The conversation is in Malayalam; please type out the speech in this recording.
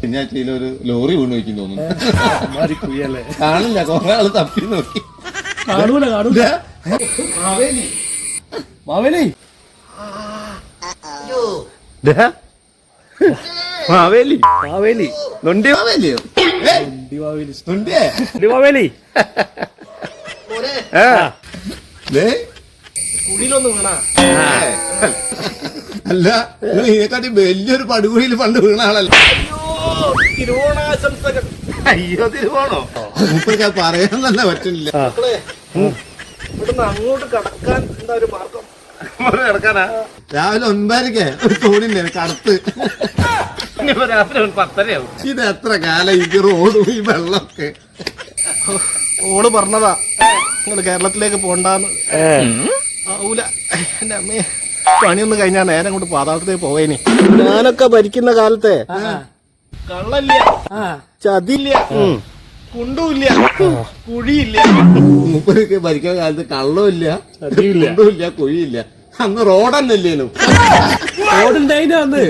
ശനിയാഴ്ചയിൽ ഒരു ലോറി വീണ് വയ്ക്കും തോന്നുന്നു. കാണില്ല, കുറെ ആള് തപ്പി നോക്കി. കാണൂല മാവേലി മാവേലി മാവേലി നൊണ്ടി മാവേലിയോ? മാവേലി കുടിയിലൊന്ന് വീണ അല്ല, ഇതിനെക്കാട്ടി വലിയൊരു പടുകുഴിയിൽ പണ്ട് വീണ ആളല്ല. തിരുവോണാശംസകൾ. അയ്യോ, തിരുവോണോ? മൂപ്പർക്ക് പറയാൻ തന്നെ പറ്റില്ല. ഇവിടുന്ന് അങ്ങോട്ട് കടക്കാൻ എന്താ ഒരു മാർഗം? കിടക്കാനാ രാവിലെ 9:30 ഒരു തോണില്ലേ കടത്ത്. രാത്രി 10:30 ഇത് എത്ര കാലം ഈ റോഡും ഈ വെള്ളമൊക്കെ. ഓള് പറഞ്ഞതാ നിങ്ങള് കേരളത്തിലേക്ക് പോണ്ടാന്ന്. ആവൂല, എന്റെ അമ്മയെ പണിയൊന്നും കഴിഞ്ഞാ നേരം കൊണ്ട് പാതാളത്തിലേക്ക് പോവേനി. ഞാനൊക്കെ ഭരിക്കുന്ന കാലത്തെ കള്ളല്ല, ചതില്ല, കുണ്ടുമില്ല, കുഴിയില്ല. മൂപ്പർക്ക് ഭരിക്കുന്ന കാലത്ത് കള്ളമില്ല, കുണ്ടുമില്ല, കുഴിയില്ല. അന്ന് റോഡന്നല്ലേനു. റോഡുണ്ടായിന് അന്ന്.